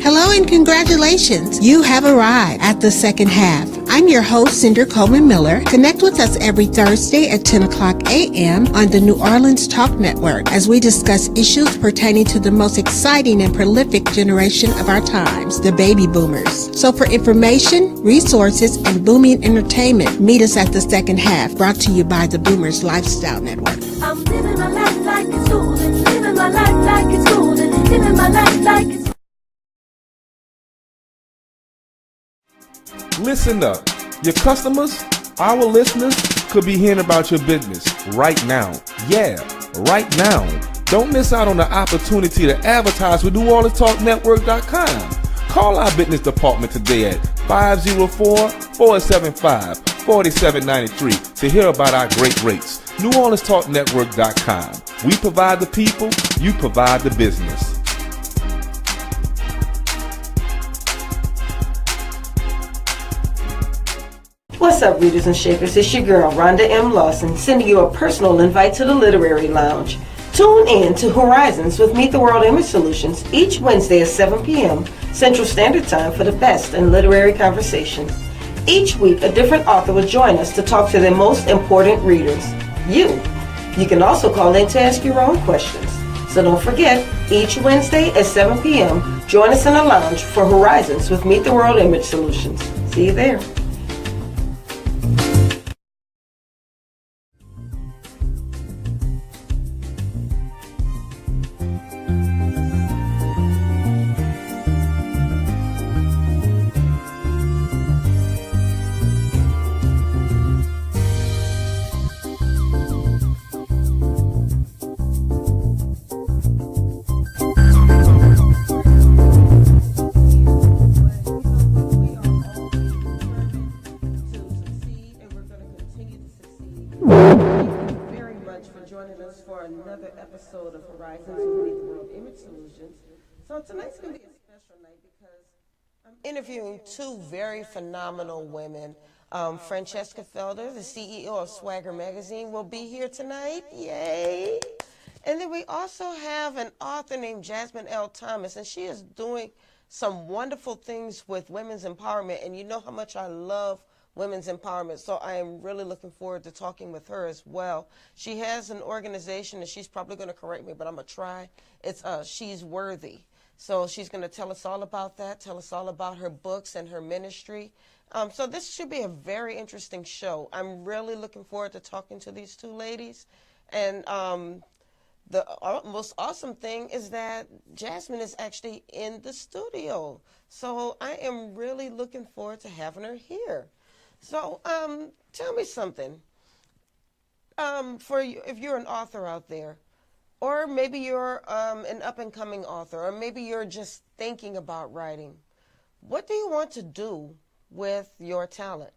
Hello and congratulations. You have arrived at the second half. I'm your host, Cinder Coleman Miller. Connect with us every Thursday at 10 o'clock a.m. on the New Orleans Talk Network as we discuss issues pertaining to the most exciting and prolific generation of our times, the baby boomers. So for information, resources, and booming entertainment, meet us at the second half, brought to you by the Boomers Lifestyle Network. I'm living my life like it's golden, living my life like it's golden, living my life like it's Listen up. Your customers, our listeners, could be hearing about your business right now. Yeah, right now. Don't miss out on the opportunity to advertise with NewOrleansTalkNetwork.com. Call our business department today at 504-475-4793 to hear about our great rates. NewOrleansTalkNetwork.com. We provide the people, you provide the business. What's up, readers and shakers? It's your girl, Rhonda M. Lawson, sending you a personal invite to the Literary Lounge. Tune in to Horizons with Meet the World Image Solutions each Wednesday at 7 p.m. Central Standard Time for the best in literary conversation. Each week, a different author will join us to talk to their most important readers, you. You can also call in to ask your own questions. So don't forget, each Wednesday at 7 p.m., join us in the lounge for Horizons with Meet the World Image Solutions. See you there. Another episode of Horizons with Meet the World Image Solutions. So tonight's going to be a special night because I'm interviewing two very phenomenal women. Francheska Felder, the CEO of Swagger Magazine, will be here tonight. Yay! And then we also have an author named Jasmine L. Thomas, and she is doing some wonderful things with women's empowerment. And you know how much I love women's empowerment, so I am really looking forward to talking with her as well. She has an organization, and she's probably going to correct me, but I'm going to try. It's She's Worthy. So she's going to tell us all about that, tell us all about her books and her ministry. So this should be a very interesting show. I'm really looking forward to talking to these two ladies. And the most awesome thing is that Jasmine is actually in the studio. So I am really looking forward to having her here. So, tell me something. For you, if you're an author out there, or maybe you're an up-and-coming author, or maybe you're just thinking about writing, what do you want to do with your talent?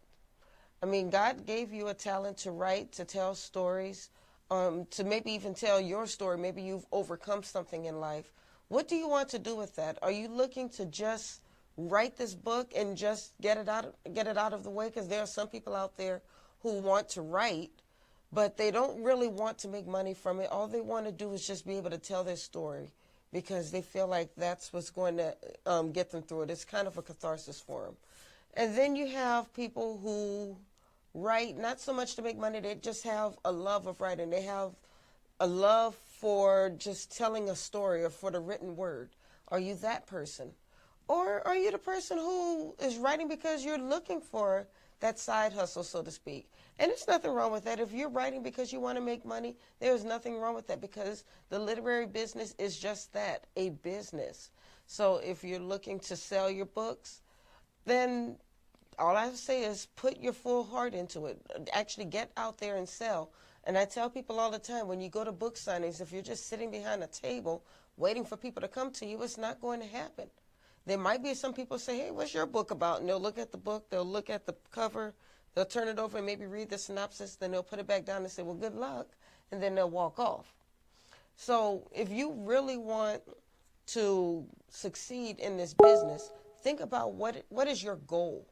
I mean, God gave you a talent to write, to tell stories, to maybe even tell your story. Maybe you've overcome something in life. What do you want to do with that? Are you looking to just write this book and just get it out of the way? Because there are some people out there who want to write, but they don't really want to make money from it. All they want to do is just be able to tell their story because they feel like that's what's going to get them through it. It's kind of a catharsis for them. And then you have people who write not so much to make money. They just have a love of writing. They have a love for just telling a story or for the written word. Are you that person? Or are you the person who is writing because you're looking for that side hustle, so to speak? And there's nothing wrong with that. If you're writing because you want to make money, there's nothing wrong with that because the literary business is just that, a business. So if you're looking to sell your books, then all I have to say is put your full heart into it. Actually get out there and sell. And I tell people all the time, when you go to book signings, if you're just sitting behind a table waiting for people to come to you, it's not going to happen. There might be some people say, hey, what's your book about? And they'll look at the book, they'll look at the cover, they'll turn it over and maybe read the synopsis, then they'll put it back down and say, well, good luck, and then they'll walk off. So if you really want to succeed in this business, think about what is your goal.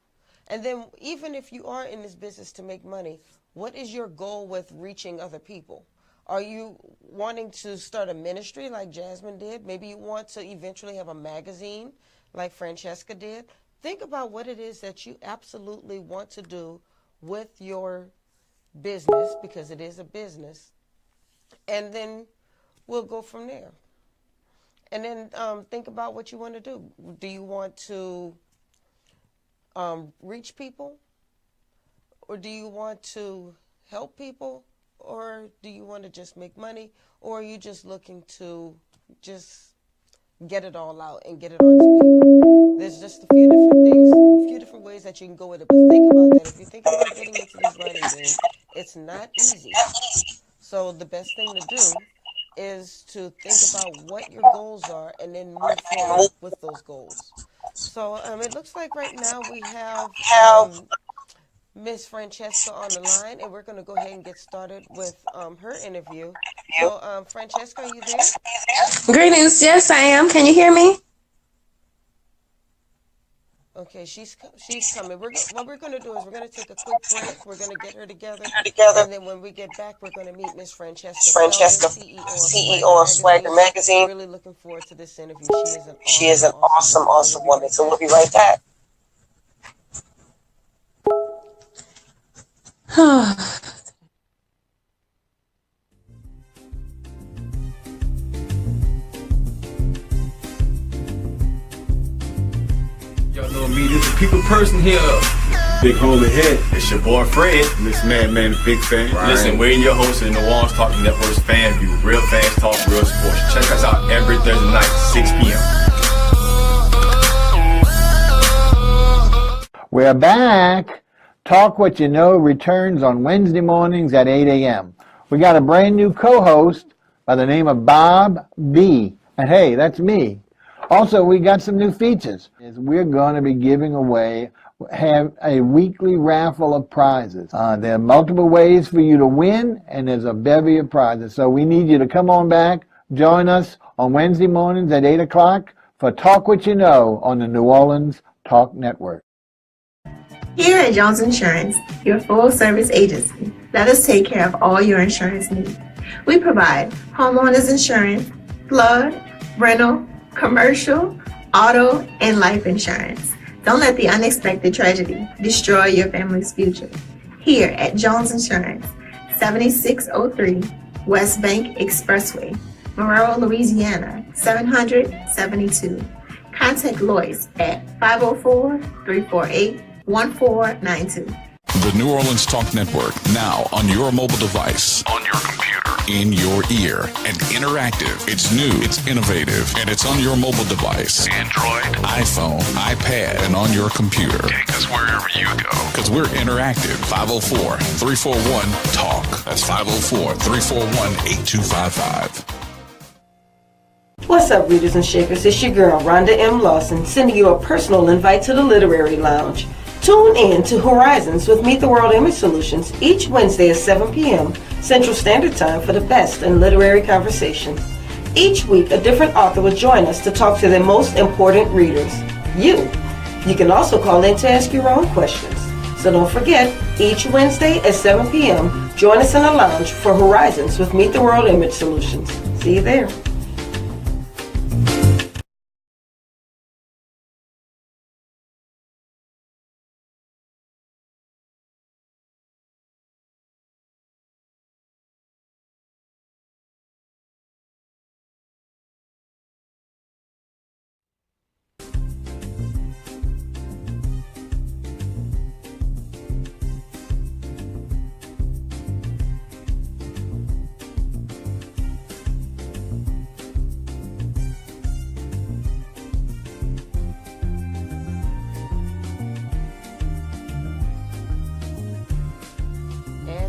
And then even if you are in this business to make money, what is your goal with reaching other people? Are you wanting to start a ministry like Jasmine did? Maybe you want to eventually have a magazine like Francheska did. Think about what it is that you absolutely want to do with your business, because it is a business, and then we'll go from there. And then think about what you want to do. Do you want to reach people? Or do you want to help people? Or do you want to just make money? Or are you just looking to just get it all out and get it onto paper? There's just a few different things, a few different ways that you can go with it. But think about that. If you're thinking about getting into this writing game, it's not easy. So the best thing to do is to think about what your goals are and then move forward with those goals. So it looks like right now we have Miss Francheska on the line, and we're going to go ahead and get started with her interview. So, Francheska, are you there? Greetings. Yes, I am. Can you hear me? Okay, she's coming. What we're going to do is we're going to take a quick break. We're going to get her together, and then when we get back, we're going to meet Miss Francheska Felder, CEO of Swagger Magazine. Really looking forward to this interview. She is an awesome woman. So we'll be right back. Y'all know me, this is a people person here. Big homie head. It's your boy Fred. This madman, big fan. Right. Listen, we're your host of the New Orleans Talk Network's Fan View. Real fans talk, real sports. Check us out every Thursday night, 6 p.m. We're back. Talk What You Know returns on Wednesday mornings at 8 a.m. We got a brand new co-host by the name of Bob B. And hey, that's me. Also, we got some new features. We're going to be giving away, have a weekly raffle of prizes. There are multiple ways for you to win, and there's a bevy of prizes. So we need you to come on back, join us on Wednesday mornings at 8 o'clock for Talk What You Know on the New Orleans Talk Network. Here at Jones Insurance, your full-service agency, let us take care of all your insurance needs. We provide homeowners insurance, flood, rental, commercial, auto, and life insurance. Don't let the unexpected tragedy destroy your family's future. Here at Jones Insurance, 7603 West Bank Expressway, Monroe, Louisiana, 772. Contact Lois at 504-348-1492. The New Orleans Talk Network, now on your mobile device, on your computer, in your ear, and interactive. It's new, it's innovative, and it's on your mobile device. Android, iPhone, iPad, and on your computer. Take us wherever you go. Because we're interactive. 504-341-TALK. That's 504-341-8255. What's up, readers and shakers? It's your girl, Rhonda M. Lawson, sending you a personal invite to the Literary Lounge. Tune in to Horizons with Meet the World Image Solutions each Wednesday at 7 p.m. Central Standard Time for the best in literary conversation. Each week, a different author will join us to talk to their most important readers, you. You can also call in to ask your own questions. So don't forget, each Wednesday at 7 p.m., join us in the lounge for Horizons with Meet the World Image Solutions. See you there.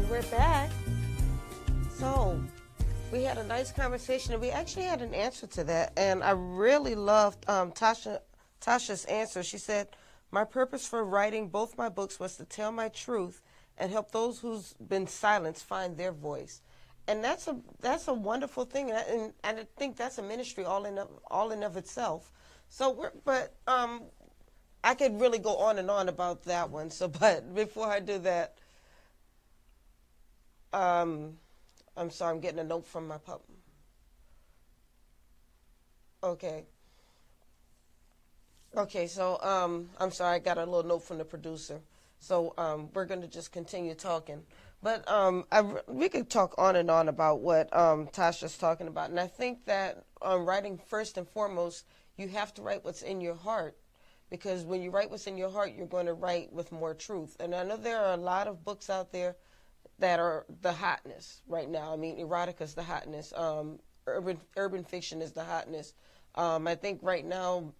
We're back. So we had a nice conversation, and we actually had an answer to that, and I really loved Tasha's answer. She said, my purpose for writing both my books was to tell my truth and help those who's been silenced find their voice. And that's a wonderful thing, and I think that's a ministry all in of itself. So I could really go on and on about that one. So, but before I do that, I'm sorry, I'm getting a note from my pup. Okay. Okay, so I'm sorry, I got a little note from the producer. So we're going to just continue talking. But we could talk on and on about what Tasha's talking about. And I think that writing, first and foremost, you have to write what's in your heart. Because when you write what's in your heart, you're going to write with more truth. And I know there are a lot of books out there that are the hotness right now. I mean, erotica's the hotness. Urban fiction is the hotness. I think right now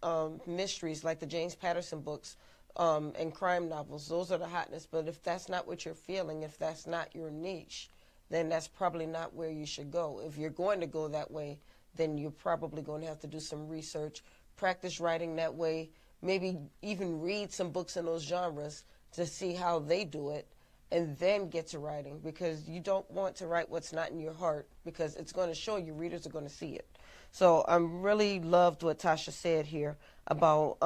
mysteries like the James Patterson books and crime novels, those are the hotness. But if that's not what you're feeling, if that's not your niche, then that's probably not where you should go. If you're going to go that way, then you're probably going to have to do some research, practice writing that way, maybe even read some books in those genres to see how they do it, and then get to writing, because you don't want to write what's not in your heart, because it's going to show you, readers are going to see it. So I really loved what Tasha said here about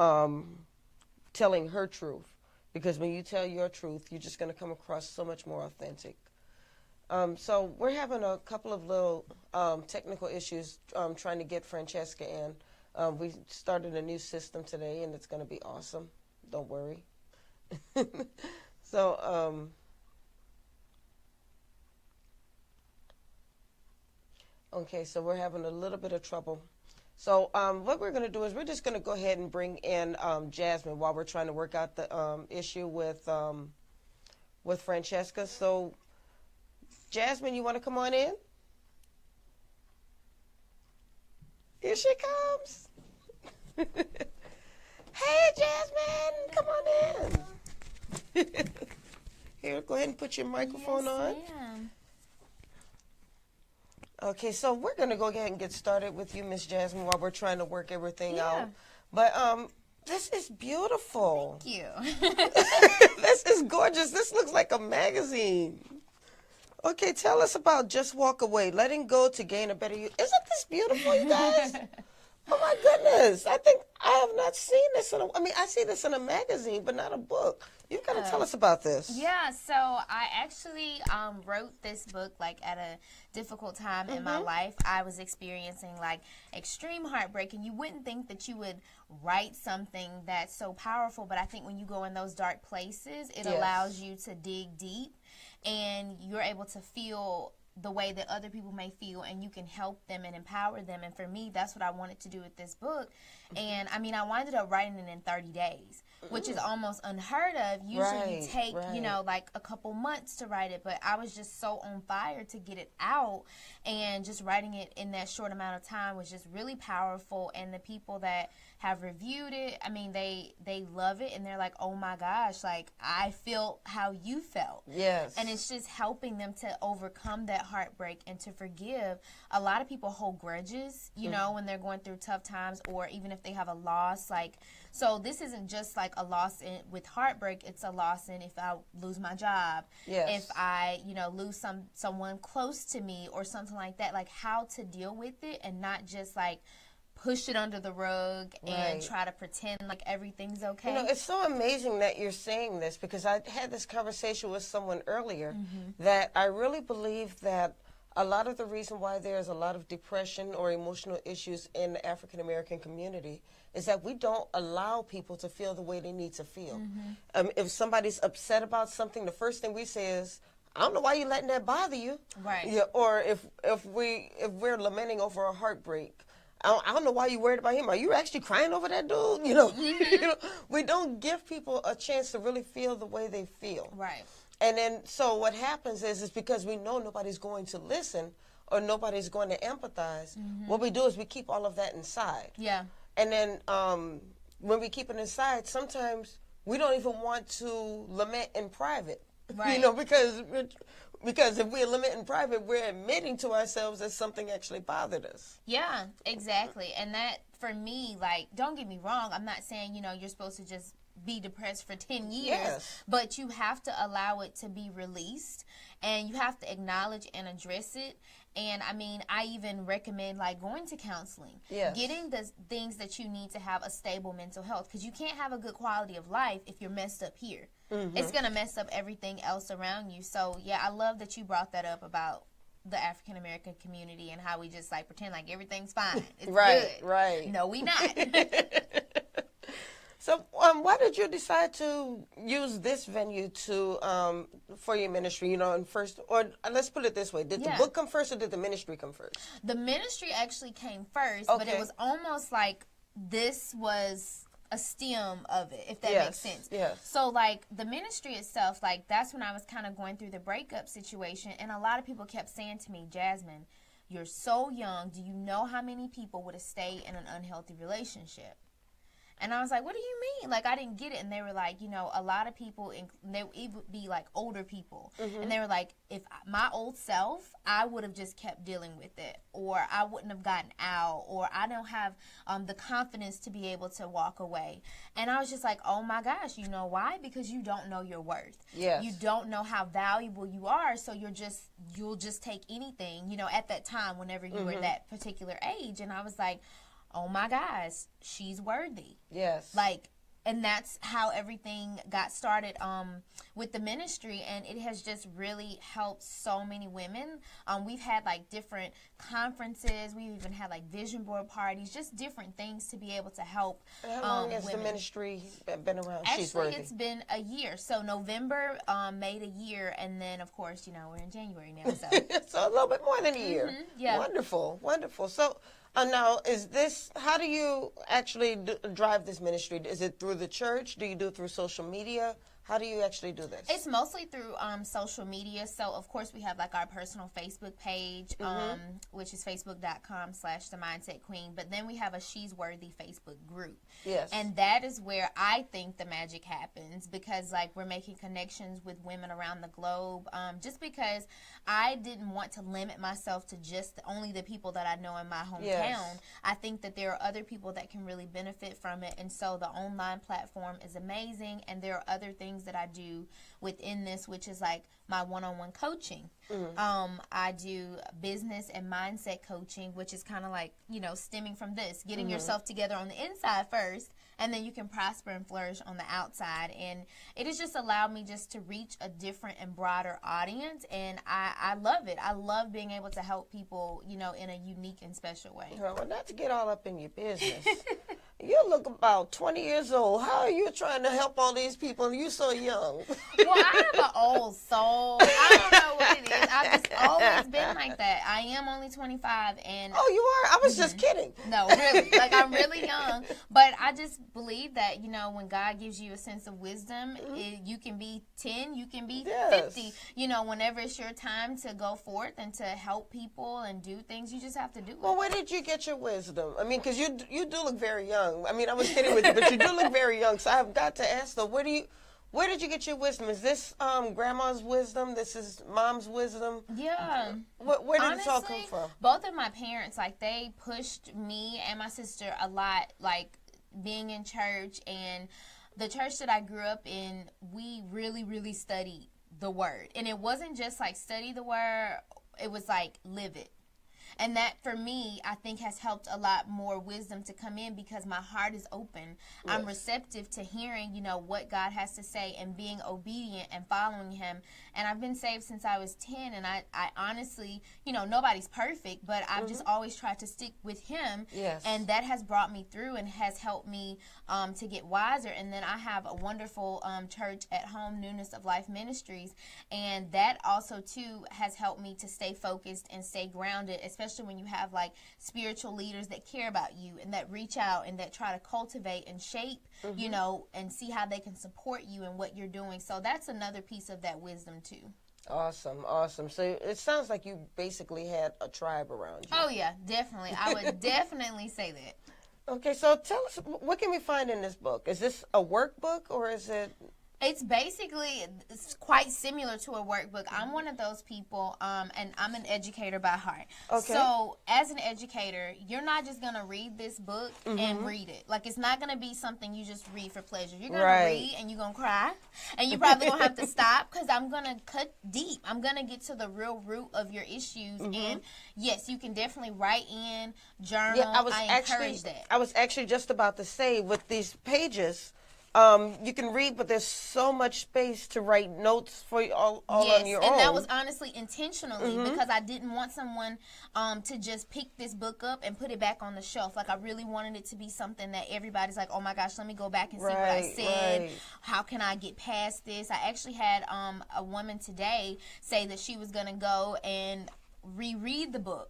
telling her truth, because when you tell your truth, you're just going to come across so much more authentic. So we're having a couple of little technical issues trying to get Francheska in. We started a new system today, and it's going to be awesome. Don't worry. So, okay, so we're having a little bit of trouble. So what we're going to do is we're just going to go ahead and bring in Jasmine while we're trying to work out the issue with Francheska. So, Jasmine, you want to come on in? Here she comes. Hey, Jasmine, come on in. Here, go ahead and put your microphone on. Ma'am. Okay, so we're going to go ahead and get started with you, Miss Jasmine, while we're trying to work everything out. But this is beautiful. Thank you. This is gorgeous. This looks like a magazine. Okay, tell us about Just Walk Away, letting go to gain a better you. Isn't this beautiful, you guys? Oh, my goodness. I think I have not seen this I see this in a magazine, but not a book. You've got to tell us about this. Yeah, so I actually wrote this book like at a difficult time in my life. I was experiencing like extreme heartbreak, and you wouldn't think that you would write something that's so powerful, but I think when you go in those dark places, it allows you to dig deep, and you're able to feel the way that other people may feel, and you can help them and empower them. And for me, that's what I wanted to do with this book. And I mean, I winded up writing it in 30 days, which is almost unheard of. Usually you take, you know, like a couple months to write it, but I was just so on fire to get it out, and just writing it in that short amount of time was just really powerful. And the people that have reviewed it, I mean, they love it, and they're like, oh my gosh, like I felt how you felt. Yes. And it's just helping them to overcome that heartbreak and to forgive. A lot of people hold grudges, you know, when they're going through tough times, or even if they have a loss. Like, so this isn't just like a loss with heartbreak. It's a loss in if I lose my job, if I, you know, lose someone close to me or something like that. Like how to deal with it and not just like push it under the rug and try to pretend like everything's okay. You know, it's so amazing that you're saying this, because I had this conversation with someone earlier that I really believe that a lot of the reason why there's a lot of depression or emotional issues in the African American community is that we don't allow people to feel the way they need to feel. If somebody's upset about something, the first thing we say is, I don't know why you're letting that bother you. Right. Yeah, or if we're lamenting over a heartbreak, I don't know why you're worried about him. Are you actually crying over that dude? You know, we don't give people a chance to really feel the way they feel. Right. And then, so what happens is because we know nobody's going to listen or nobody's going to empathize, what we do is we keep all of that inside. Yeah. And then when we keep it inside, sometimes we don't even want to lament in private. Right. You know, because if we lament in private, we're admitting to ourselves that something actually bothered us. Yeah, exactly. And that, for me, like, don't get me wrong, I'm not saying, you know, you're supposed to just be depressed for 10 years, but you have to allow it to be released, and you have to acknowledge and address it. And I mean, I even recommend like going to counseling, getting the things that you need to have a stable mental health, because you can't have a good quality of life if you're messed up here. It's going to mess up everything else around you. So yeah, I love that you brought that up about the African American community and how we just like pretend like everything's fine. It's good. Right. No, we not. So, why did you decide to use this venue for your ministry? You know, and first, or let's put it this way: did the book come first, or did the ministry come first? The ministry actually came first, but it was almost like this was a stem of it, if that makes sense. Yes. So, like, the ministry itself, like, that's when I was kind of going through the breakup situation, and a lot of people kept saying to me, Jasmine, you're so young. Do you know how many people would have stayed in an unhealthy relationship? And I was like, what do you mean? Like, I didn't get it. And they were like, you know, a lot of people, it would be like older people. And they were like, if my old self, I would have just kept dealing with it. Or I wouldn't have gotten out. Or I don't have the confidence to be able to walk away. And I was just like, oh my gosh, you know why? Because you don't know your worth. Yes. You don't know how valuable you are. So you'll just take anything, you know, at that time, whenever you were that particular age. And I was like, oh my gosh, she's worthy. Yes. Like, and that's how everything got started with the ministry, and it has just really helped so many women. We've had like different conferences, we've even had like vision board parties, just different things to be able to help How long has women. the ministry been around? Actually, She's Worthy. it's been a year. So November made a year, and then of course, you know, we're in January now. So, so a little bit more than a year. Yeah. Wonderful, wonderful. So now, how do you actually drive this ministry? Is it through the church? Do you do it through social media? How do you actually do this? It's mostly through social media. So, of course, we have like our personal Facebook page, which is facebook.com/The Mindset Queen. But then we have a She's Worthy Facebook group. Yes. And that is where I think the magic happens, because like we're making connections with women around the globe. Just because I didn't want to limit myself to just only the people that I know in my hometown. Yes. I think that there are other people that can really benefit from it. And so the online platform is amazing. And there are other things that I do within this, which is like my one-on-one coaching. I do business and mindset coaching, which is kind of like, you know, stemming from this, getting yourself together on the inside first, and then you can prosper and flourish on the outside. And it has just allowed me just to reach a different and broader audience, and I love it. I love being able to help people, you know, in a unique and special way. Well, not to get all up in your business. You look about 20 years old. How are you trying to help all these people and you're so young? Well, I have an old soul. I don't know what it is. I've just always been like that. I am only 25. And oh, you are? I was just kidding. No, really. Like, I'm really young. But I just believe that, you know, when God gives you a sense of wisdom, you can be 10, you can be 50. You know, whenever it's your time to go forth and to help people and do things, you just have to do it. Well, where did you get your wisdom? I mean, because you do look very young. I mean, I was kidding with you, but you do look very young. So I've got to ask, though, where did you get your wisdom? Is this grandma's wisdom? This is mom's wisdom? Yeah. Where did Honestly, it all come from? Both of my parents, like, they pushed me and my sister a lot, like, being in church. And the church that I grew up in, we really, really studied the word. And it wasn't just, like, study the word. It was, like, live it. And that, for me, I think has helped a lot more wisdom to come in, because my heart is open. Yes. I'm receptive to hearing, you know, what God has to say and being obedient and following him. And I've been saved since I was 10, and I honestly, you know, nobody's perfect, but I've just always tried to stick with him. Yes. And that has brought me through and has helped me to get wiser. And then I have a wonderful church at home, Newness of Life Ministries, and that also, too, has helped me to stay focused and stay grounded, especially when you have like spiritual leaders that care about you and that reach out and that try to cultivate and shape, you know, and see how they can support you in what you're doing. So that's another piece of that wisdom too. Awesome, awesome. So it sounds like you basically had a tribe around you. Oh yeah, definitely. I would definitely say that. Okay, so tell us, what can we find in this book? Is this a workbook, or is it? It's basically, it's quite similar to a workbook. I'm one of those people, and I'm an educator by heart. Okay. So as an educator, you're not just going to read this book and read it. Like, it's not going to be something you just read for pleasure. You're going to read and you're going to cry. And you're probably going to have to stop, because I'm going to cut deep. I'm going to get to the real root of your issues. And yes, you can definitely write in, journal. Yeah, I encourage that. I was actually just about to say, with these pages, You can read, but there's so much space to write notes for you all yes, on your and own. that was honestly intentionally because I didn't want someone to just pick this book up and put it back on the shelf. Like, I really wanted it to be something that everybody's like, oh my gosh, let me go back and see what I said. Right. How can I get past this? I actually had a woman today say that she was going to go and reread the book.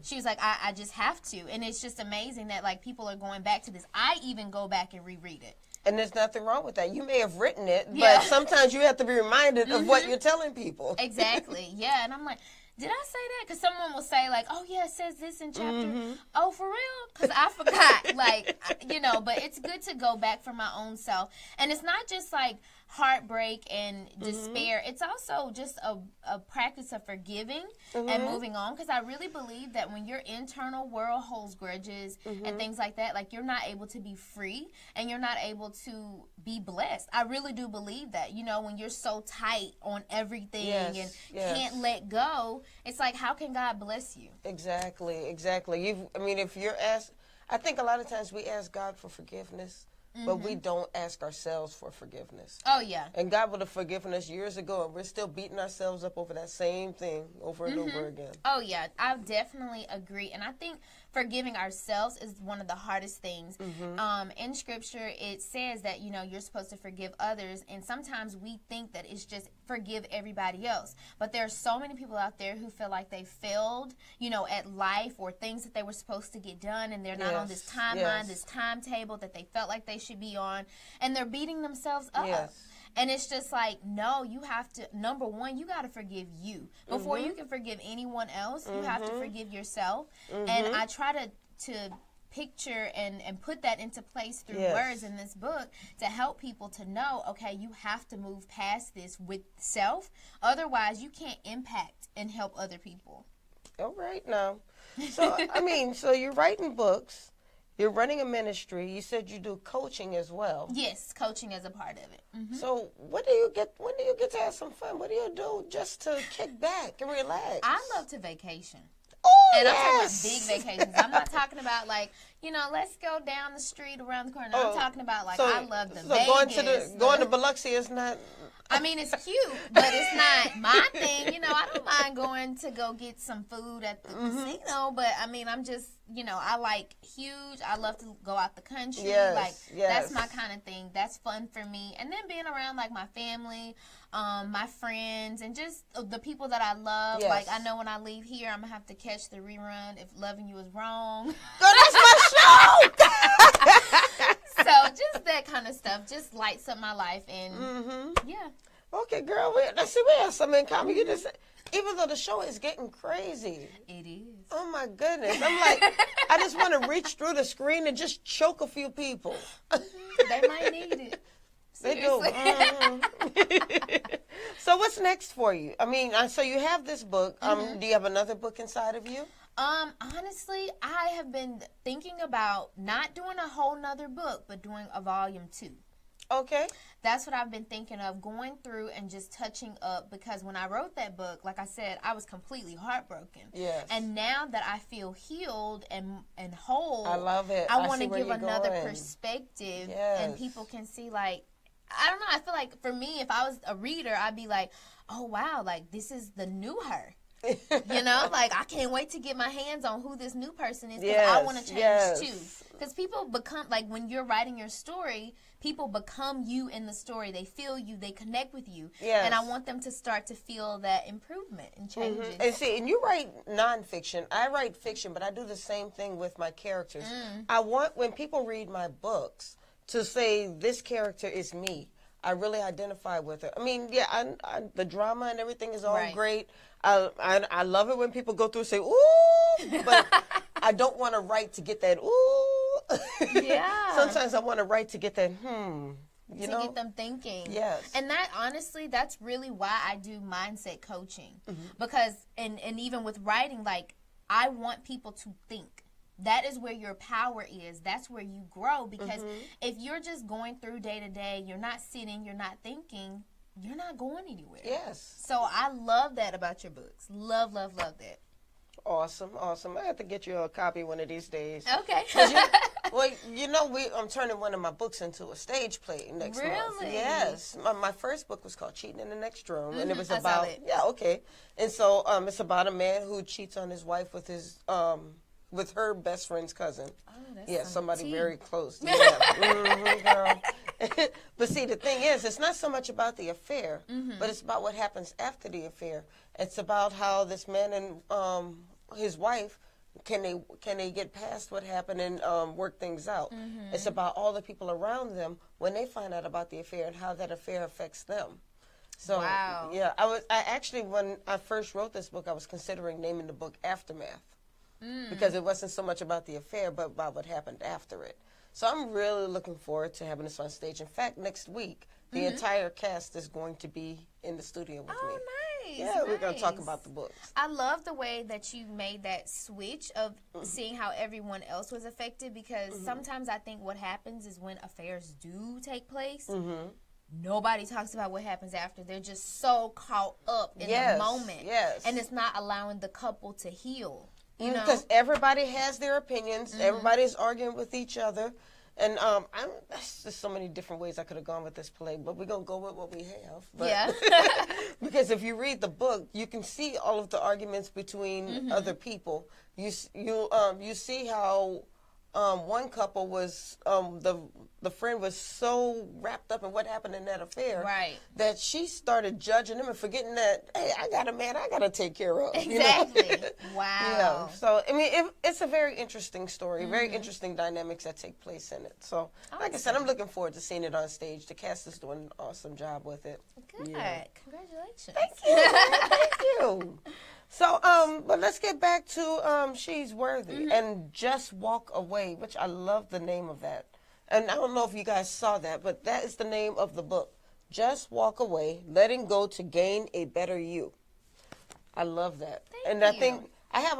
She was like, I just have to. And it's just amazing that, like, people are going back to this. I even go back and reread it. And there's nothing wrong with that. You may have written it, but sometimes you have to be reminded of what you're telling people. Exactly. Yeah. And I'm like, did I say that? Because someone will say, like, oh, yeah, it says this in chapter. Oh, for real? Because I forgot. Like, but it's good to go back for my own self. And it's not just, like, heartbreak and despair. It's also just a practice of forgiving and moving on, because I really believe that when your internal world holds grudges and things like that, like, you're not able to be free and you're not able to be blessed. I really do believe that, when you're so tight on everything and can't let go, it's like, how can God bless you? Exactly. If you're asked, I think a lot of times we ask God for forgiveness, but we don't ask ourselves for forgiveness. Oh, yeah. And God would have forgiven us years ago, and we're still beating ourselves up over that same thing over and over again. Oh, yeah. I definitely agree. And I think forgiving ourselves is one of the hardest things. In Scripture, it says that, you're supposed to forgive others, and sometimes we think that it's just forgive everybody else. But there are so many people out there who feel like they failed, at life, or things that they were supposed to get done, and they're not on this timeline, this timetable that they felt like they should be on, and they're beating themselves up. And it's just like, no, you have to, number one, you got to forgive you. Before you can forgive anyone else, you have to forgive yourself. And I try to picture and put that into place through words in this book to help people to know, okay, you have to move past this with self. Otherwise, you can't impact and help other people. All right, now. So, so you're writing books. You're running a ministry. You said you do coaching as well. Yes, coaching is a part of it. So when do you get to have some fun? What do you do just to kick back and relax? I love to vacation. Oh, and I'm talking about big vacations. I'm not talking about, like, let's go down the street around the corner. I'm talking about, like, I love the Vegas. Going to Biloxi is not... It's cute, but it's not my thing. I don't mind going to go get some food at the casino, but, I'm just, I like huge. I love to go out the country. That's my kind of thing. That's fun for me. And then being around, like, my family, my friends, and just the people that I love. Like, I know when I leave here, I'm going to have to catch the rerun If Loving You Is Wrong. That's my show! So just that kind of stuff just lights up my life, and Okay, girl, we have something in common. You just, even though the show is getting crazy. It is. Oh my goodness. I'm like, I just want to reach through the screen and just choke a few people. They might need it. Seriously. They do. So what's next for you? So you have this book. Do you have another book inside of you? Honestly, I have been thinking about not doing a whole nother book, but doing a volume 2. Okay. That's what I've been thinking of, going through and just touching up, because when I wrote that book, like I said, I was completely heartbroken. Yes. And now that I feel healed and whole, I love it. I want to give another perspective, and people can see, like, I don't know, I feel like for me, if I was a reader, I'd be like, oh wow, like, this is the new her. Like, I can't wait to get my hands on who this new person is, because I want to change too. Because people become, like, when you're writing your story, people become you in the story. They feel you, they connect with you. Yes. And I want them to start to feel that improvement and changes. And you write nonfiction. I write fiction, but I do the same thing with my characters. I want, when people read my books, to say, this character is me. I really identify with her. The drama and everything is all great. I love it when people go through and say, ooh, but I don't want to write to get that, ooh. Yeah. Sometimes I want to write to get that, get them thinking. Yes. And that, honestly, that's really why I do mindset coaching. Because, and even with writing, like, I want people to think. That is where your power is. That's where you grow. Because if you're just going through day to day, you're not sitting, you're not thinking, you're not going anywhere. Yes. So I love that about your books. Love, love, love that. Awesome. I have to get you a copy one of these days. Okay. Well, you know, I'm turning one of my books into a stage play next month. Really? Yes. My first book was called Cheating in the Next Room, and it was I saw about it. yeah, okay. And so it's about a man who cheats on his wife with his with her best friend's cousin. Oh, that's Yeah, somebody tea. very close. Yeah. Girl. But see, the thing is, it's not so much about the affair, but it's about what happens after the affair. It's about how this man and his wife, can they get past what happened and work things out. It's about all the people around them when they find out about the affair and how that affair affects them. So Wow. yeah, I actually, when I first wrote this book, I was considering naming the book Aftermath. Because it wasn't so much about the affair, but about what happened after it. So I'm really looking forward to having this on stage. In fact, next week, the entire cast is going to be in the studio with me. Oh, nice. Yeah, we're going to talk nice. about the books. I love the way that you made that switch of seeing how everyone else was affected, because sometimes I think what happens is when affairs do take place, nobody talks about what happens after. They're just so caught up in the moment. Yes. And it's not allowing the couple to heal. You know? Because everybody has their opinions. Everybody's arguing with each other. And there's just so many different ways I could have gone with this play, but we're going to go with what we have. But, Yeah. because if you read the book, you can see all of the arguments between other people. You see how one couple was, the friend was so wrapped up in what happened in that affair that she started judging him and forgetting that, hey, I got a man I got to take care of. Exactly. You know? Wow. Yeah. So, I mean, it's a very interesting story, very interesting dynamics that take place in it. So, like I said, I'm looking forward to seeing it on stage. The cast is doing an awesome job with it. Good. Yeah. Congratulations. Thank you. Thank you. So, but let's get back to She's Worthy and Just Walk Away, which I love the name of that. And I don't know if you guys saw that, but that is the name of the book. Just Walk Away, Letting Go to Gain a Better You. I love that. Thank I you. think I have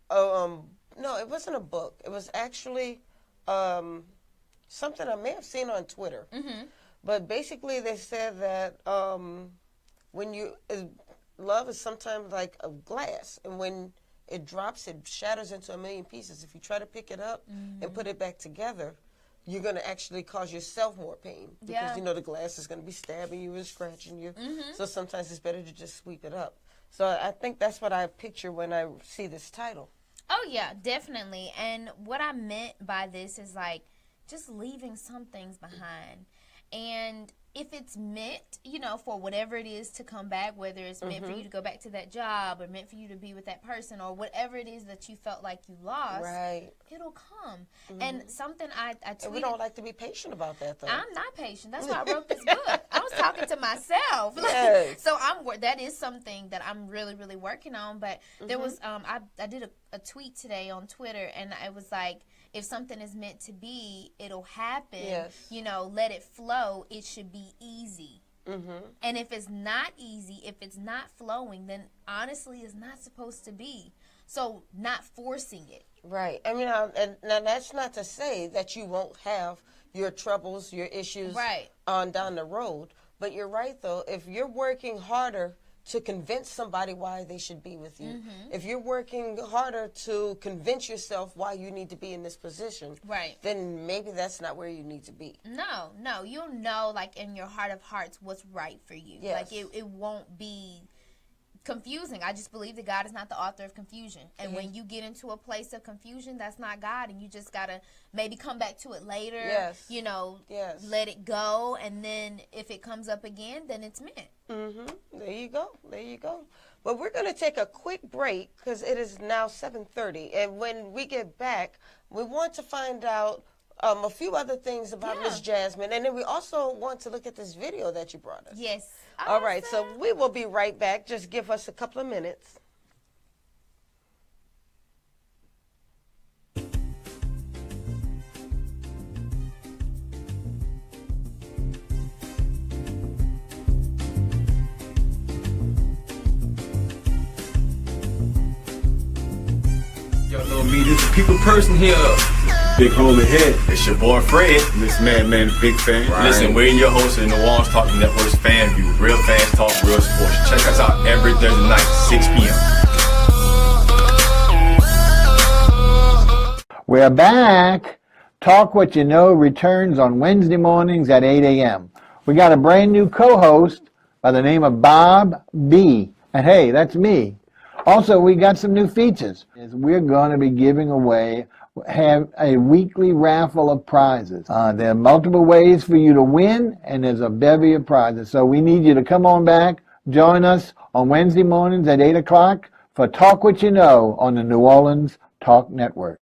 no, it wasn't a book. It was actually something I may have seen on Twitter. But basically they said that love is sometimes like a glass, and when it drops, it shatters into a million pieces. If you try to pick it up and put it back together, you're going to actually cause yourself more pain because, you know, the glass is going to be stabbing you and scratching you. So sometimes it's better to just sweep it up. So I think that's what I picture when I see this title. Oh, yeah, definitely. And what I meant by this is, like, just leaving some things behind. And if it's meant, you know, for whatever it is to come back, whether it's meant for you to go back to that job or meant for you to be with that person or whatever it is that you felt like you lost, it'll come. And something I tweeted. And we don't like to be patient about that, though. I'm not patient. That's why I wrote this book. I was talking to myself. Yes. So that is something that I'm really, really working on. But there was, I did a tweet today on Twitter, and it was like, if something is meant to be, it'll happen. Yes. You know, let it flow. It should be easy. And if it's not easy, if it's not flowing, then honestly, it's not supposed to be. So not forcing it. Right. I mean, and now that's not to say that you won't have your troubles, your issues on down the road. But you're right, though. If you're working harder to convince somebody why they should be with you, if you're working harder to convince yourself why you need to be in this position, then maybe that's not where you need to be. No. You'll know, like, in your heart of hearts what's right for you. Yes. Like, it won't be confusing. I just believe that God is not the author of confusion. And when you get into a place of confusion, that's not God. And you just got to maybe come back to it later, you know, let it go. And then if it comes up again, then it's meant. There you go. There you go. But we're going to take a quick break because it is now 7:30. And when we get back, we want to find out a few other things about Miss Jasmine. And then we also want to look at this video that you brought us. Yes. All right. So we will be right back. Just give us a couple of minutes. Y'all know me, this is a people person here. Big homie head. It's your boy Fred. This Madman, big fan. Listen, we're your host of the New Orleans Talk Network's Fan View. Real fans talk, real sports. Check us out every Thursday night, 6 p.m. We're back. Talk What You Know returns on Wednesday mornings at 8 a.m. We got a brand new co-host by the name of Bob B. And hey, that's me. Also, we got some new features. We're going to be giving away, have a weekly raffle of prizes. There are multiple ways for you to win, and there's a bevy of prizes. So we need you to come on back, join us on Wednesday mornings at 8 o'clock for Talk What You Know on the New Orleans Talk Network.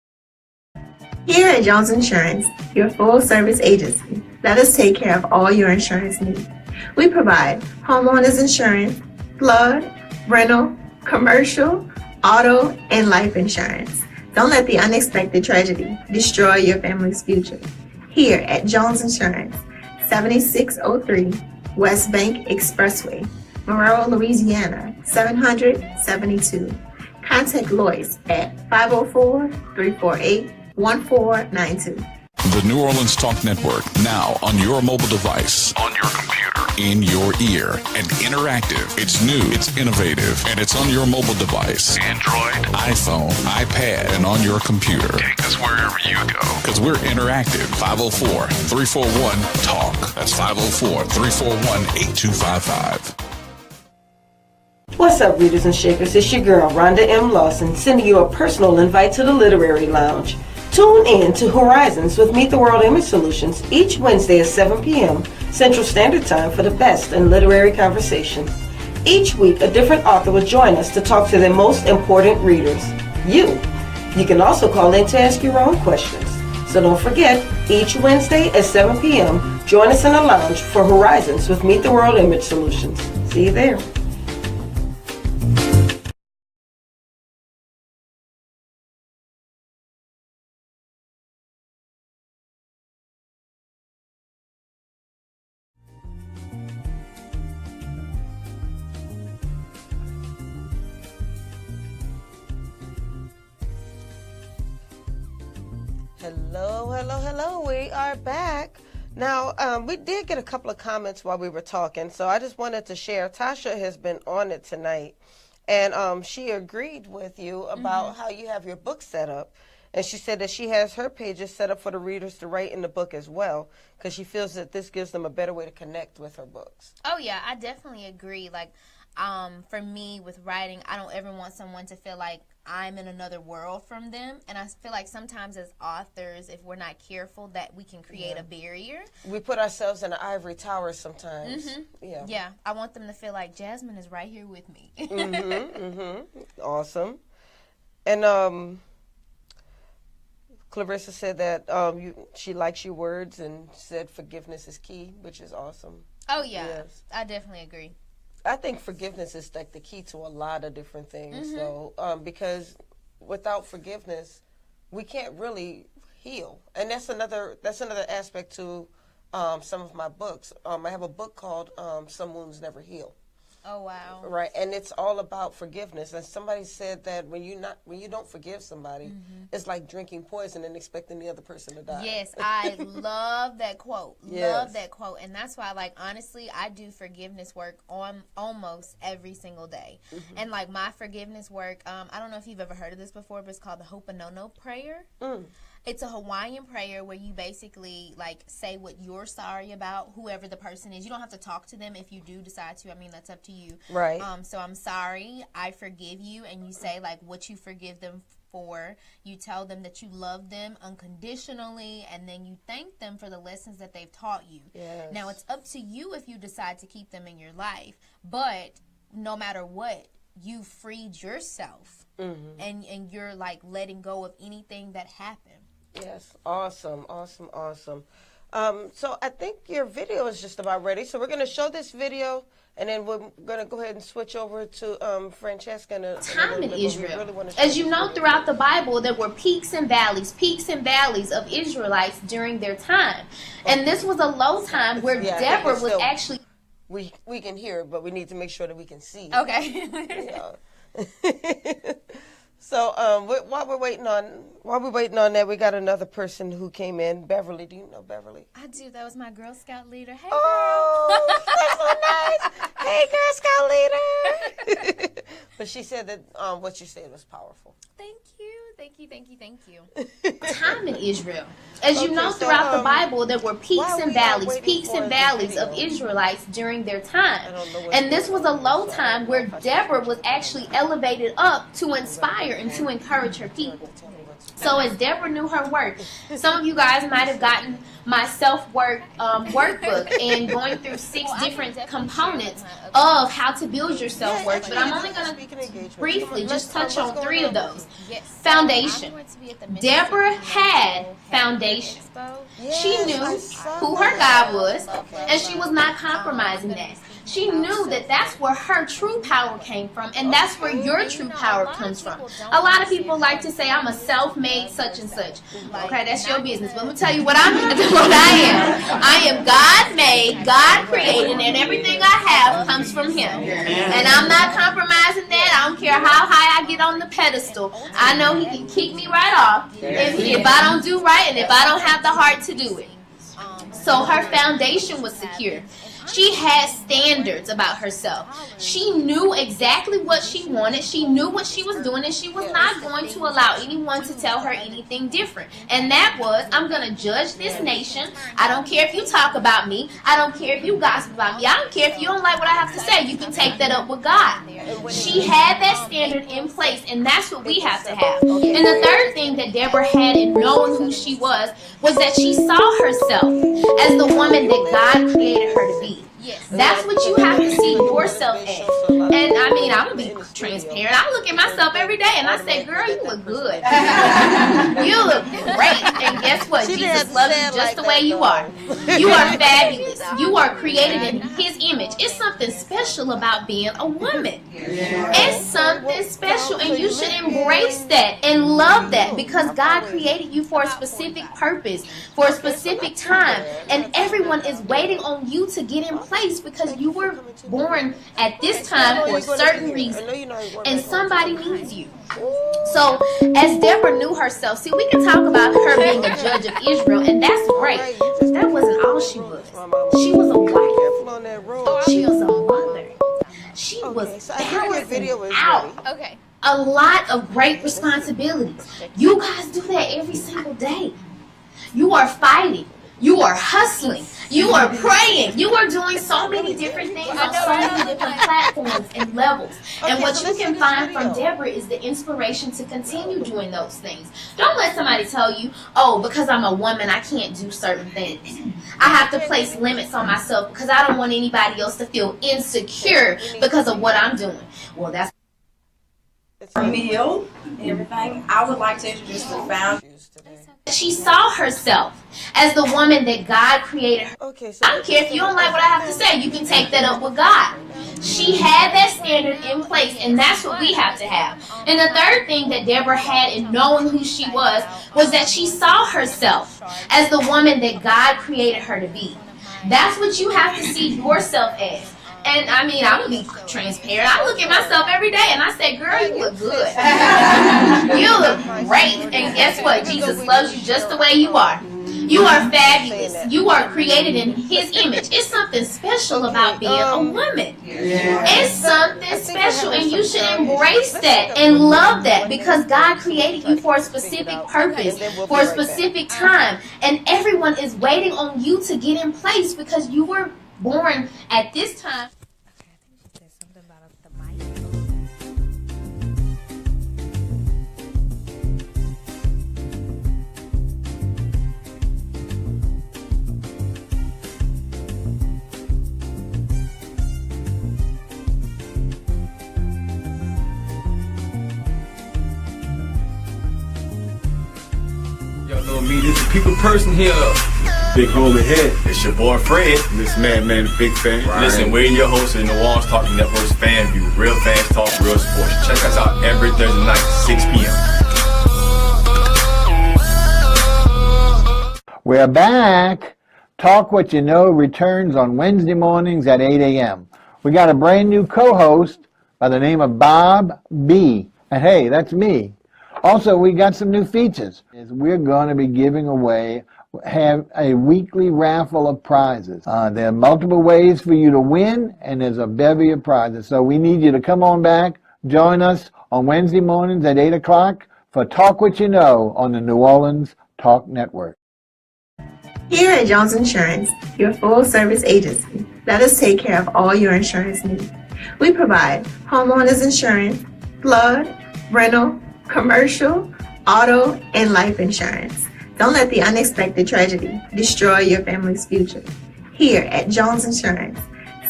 Here at Jones Insurance, your full-service agency, let us take care of all your insurance needs. We provide homeowners insurance, flood, rental, commercial, auto, and life insurance. Don't let the unexpected tragedy destroy your family's future. Here at Jones Insurance, 7603 West Bank Expressway, Monroe, Louisiana, 772. Contact Lois at 504-348-1492. The New Orleans Talk Network, now on your mobile device, on your computer, in your ear, and interactive. It's new, it's innovative, and it's on your mobile device. Android, iPhone, iPad, and on your computer. Take us wherever you go, because we're interactive. 504-341-TALK. That's 504-341-8255. What's up, readers and shakers? It's your girl, Rhonda M. Lawson, sending you a personal invite to the Literary Lounge. Tune in to Horizons with Meet the World Image Solutions each Wednesday at 7 p.m. Central Standard Time for the best in literary conversation. Each week, a different author will join us to talk to their most important readers, you. You can also call in to ask your own questions. So don't forget, each Wednesday at 7 p.m., join us in the lounge for Horizons with Meet the World Image Solutions. See you there. Hello. We are back. Now, we did get a couple of comments while we were talking, so I just wanted to share. Tasha has been on it tonight, and she agreed with you about how you have your book set up. And she said that she has her pages set up for the readers to write in the book as well, because she feels that this gives them a better way to connect with her books. Oh, yeah, I definitely agree. Like, for me, with writing, I don't ever want someone to feel like I'm in another world from them. And I feel like sometimes as authors, if we're not careful, that we can create a barrier. We put ourselves in an ivory tower sometimes. Yeah, I want them to feel like Jasmine is right here with me. Awesome. And Clarissa said that she likes your words and said forgiveness is key, which is awesome. Oh, yeah. Yes. I definitely agree. I think forgiveness is like the key to a lot of different things. So, because without forgiveness, we can't really heal, and that's another aspect to some of my books. I have a book called "Some Wounds Never Heal." Oh, wow. Right, and it's all about forgiveness. And somebody said that when you don't forgive somebody, it's like drinking poison and expecting the other person to die. Yes, I love that quote. Love that quote. And that's why, like, honestly, I do forgiveness work on almost every single day. And, like, my forgiveness work, I don't know if you've ever heard of this before, but it's called the Ho'oponopono prayer. It's a Hawaiian prayer where you basically, like, say what you're sorry about, whoever the person is. You don't have to talk to them if you do decide to. I mean, that's up to you. Right. So I'm sorry. I forgive you. And you say, like, what you forgive them for. You tell them that you love them unconditionally. And then you thank them for the lessons that they've taught you. Yes. Now, it's up to you if you decide to keep them in your life. But no matter what, you freed yourself. And you're, like, letting go of anything that happened. Yes, awesome. So I think your video is just about ready. So we're going to show this video, and then we're going to go ahead and switch over to Francheska. Time in Israel. As you know, throughout the Bible, there were peaks and valleys of Israelites during their time. And this was a low time where Deborah was actually... We can hear it, but we need to make sure that we can see it. Okay. So while we're waiting on that, we got another person who came in. Beverly, do you know Beverly? I do. That was my Girl Scout leader. Hey, girl. That's so nice. Hey, Girl Scout leader. But she said that what you said was powerful. Thank you. Thank you. Time in Israel. As you know, throughout the Bible, there were peaks and valleys of Israelites during their time. And this was a low time where Deborah was actually elevated up to inspire and to encourage her people. So as Deborah knew her worth, some of you guys might have gotten my self-work workbook and going through 6 different components of how to build your self-worth. But I'm only going to briefly just touch on 3 of those. Foundation. Deborah had foundation. She knew who her God was, and she was not compromising that. She knew that that's where her true power came from, and that's where your true power comes from. A lot of people like to say, I'm a self-made such and such. Okay, that's your business. But let me tell you what I am. I am God-made, God-created, and everything I have comes from Him. And I'm not compromising that. I don't care how high I get on the pedestal. I know He can kick me right off if I don't do right and if I don't have the heart to do it. So her foundation was secure. She had standards about herself. She knew exactly what she wanted. She knew what she was doing, and she was not going to allow anyone to tell her anything different. And that was, I'm going to judge this nation. I don't care if you talk about me. I don't care if you gossip about me. I don't care if you don't like what I have to say. You can take that up with God. She had that standard in place, and that's what we have to have. And the third thing that Deborah had in knowing who she was that she saw herself as the woman that God created her to be. That's what you have to see yourself as. And I mean, I'm going to be transparent. I look at myself every day and I say, girl, you look good. You look great. And guess what? Jesus loves you just the way you are. You are fabulous. You are created in His image. It's something special about being a woman. It's something special, and you should embrace that and love that, because God created you for a specific purpose, for a specific time, and everyone is waiting on you to get in place because you were born at this time for a certain reason, and somebody needs you. So as Deborah knew herself, see, we can talk about her being a judge of Israel, and that's great. That wasn't all she was. She was a wife. She was a mother. She was balancing out a lot of great responsibilities. You guys do that every single day. You are fighting. You are hustling. You are praying. You are doing so many different things on so many different platforms and levels. And what you can find from Deborah is the inspiration to continue doing those things. Don't let somebody tell you, oh, because I'm a woman, I can't do certain things. I have to place limits on myself because I don't want anybody else to feel insecure because of what I'm doing. Well, that's meal and everything. I would like to introduce the founder. She saw herself as the woman that God created her. I don't care if you don't like what I have to say. You can take that up with God. She had that standard in place, and that's what we have to have. And the third thing that Deborah had in knowing who she was that she saw herself as the woman that God created her to be. That's what you have to see yourself as. And I mean, I'm going to be transparent. I look at myself every day and I say, girl, you look good. You look great. And guess what? Jesus loves you just the way you are. You are fabulous. You are created in His image. It's something special about being a woman. It's something special, and you should embrace that and love that, because God created you for a specific purpose, for a specific time, and everyone is waiting on you to get in place because you were born at this time. Y'all know me, this is people person here. Big home ahead. It's your boy Fred. This man, big fan. Right. Listen, we're your host of the Lawson Talk Network's Fan View. Real fans talk real sports. Check us out every Thursday night, 6 p.m. We're back. Talk What You Know returns on Wednesday mornings at 8 a.m. We got a brand new co-host by the name of Bob B. And hey, that's me. Also, we got some new features. We're going to be giving away, have a weekly raffle of prizes. There are multiple ways for you to win, and there's a bevy of prizes. So we need you to come on back, join us on Wednesday mornings at 8 o'clock for Talk What You Know on the New Orleans Talk Network. Here at Jones Insurance, your full-service agency, let us take care of all your insurance needs. We provide homeowners insurance, flood, rental, commercial, auto, and life insurance. Don't let the unexpected tragedy destroy your family's future. Here at Jones Insurance,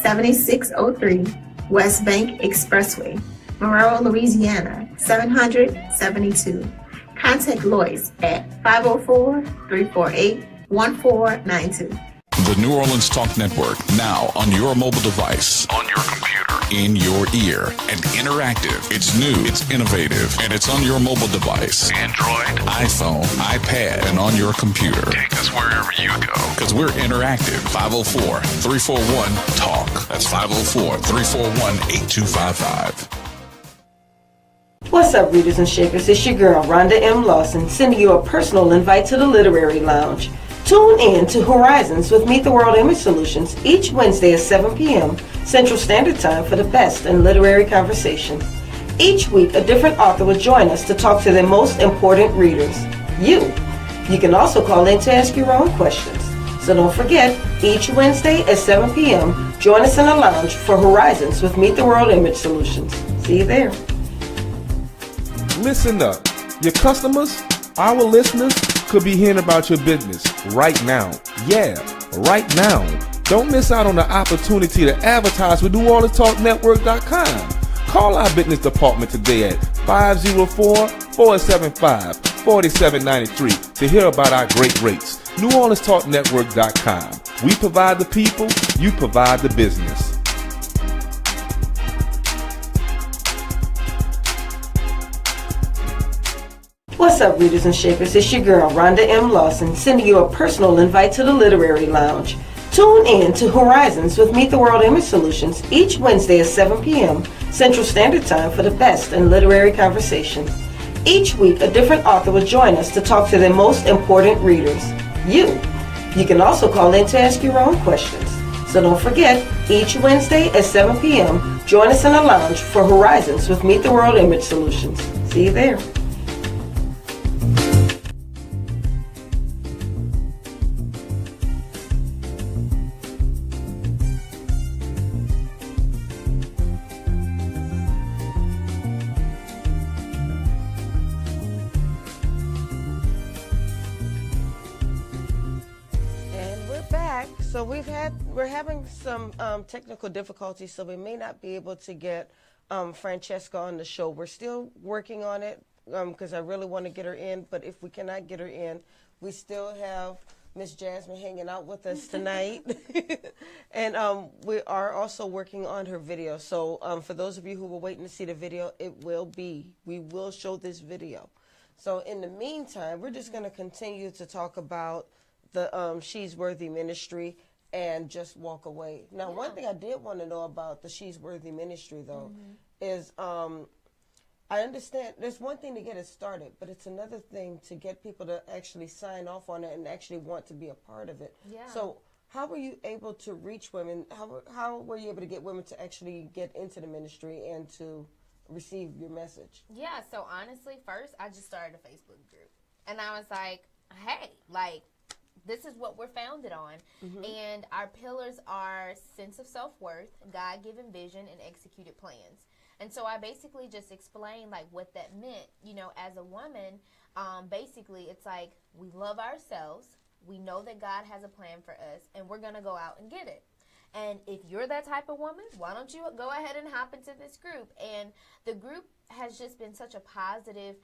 7603 West Bank Expressway, Monroe, Louisiana, 772. Contact Lois at 504-348-1492. The New Orleans Talk Network, now on your mobile device, on your computer, in your ear, and interactive. It's new, it's innovative, and it's on your mobile device. Android, iPhone, iPad, and on your computer. Take us wherever you go, because we're interactive. 504-341-TALK. That's 504-341-8255. What's up, readers and shakers? It's your girl, Rhonda M. Lawson, sending you a personal invite to the Literary Lounge. Tune in to Horizons with Meet the World Image Solutions each Wednesday at 7 p.m. Central Standard Time for the best in literary conversation. Each week, a different author will join us to talk to their most important readers, you. You can also call in to ask your own questions. So don't forget, each Wednesday at 7 p.m., join us in the lounge for Horizons with Meet the World Image Solutions. See you there. Listen up. Your customers, our listeners, could be hearing about your business right now. Yeah, right now. Don't miss out on the opportunity to advertise with NewOrleansTalkNetwork.com. Call our business department today at 504-475-4793 to hear about our great rates. NewOrleansTalkNetwork.com. We provide the people, you provide the business. What's up, readers and shakers? It's your girl, Rhonda M. Lawson, sending you a personal invite to the Literary Lounge. Tune in to Horizons with Meet the World Image Solutions each Wednesday at 7 p.m. Central Standard Time for the best in literary conversation. Each week, a different author will join us to talk to their most important readers, you. You can also call in to ask your own questions. So don't forget, each Wednesday at 7 p.m., join us in the lounge for Horizons with Meet the World Image Solutions. See you there. So we're having some technical difficulties, so we may not be able to get Francheska on the show. We're still working on it because I really want to get her in, but if we cannot get her in, we still have Miss Jasmine hanging out with us tonight. And we are also working on her video. So for those of you who were waiting to see the video, we will show this video. So in the meantime, we're just going to continue to talk about the She's Worthy Ministry and just walk away. Now, one thing I did want to know about the She's Worthy Ministry, though, is I understand there's one thing to get it started, but it's another thing to get people to actually sign off on it and actually want to be a part of it. Yeah. So how were you able to reach women? How were you able to get women to actually get into the ministry and to receive your message? Yeah, so honestly, first, I just started a Facebook group. And I was like, hey, this is what we're founded on. And our pillars are sense of self-worth, God-given vision, and executed plans. And so I basically just explained what that meant. As a woman, basically it's like we love ourselves, we know that God has a plan for us, and we're going to go out and get it. And if you're that type of woman, why don't you go ahead and hop into this group? And the group has just been such a positive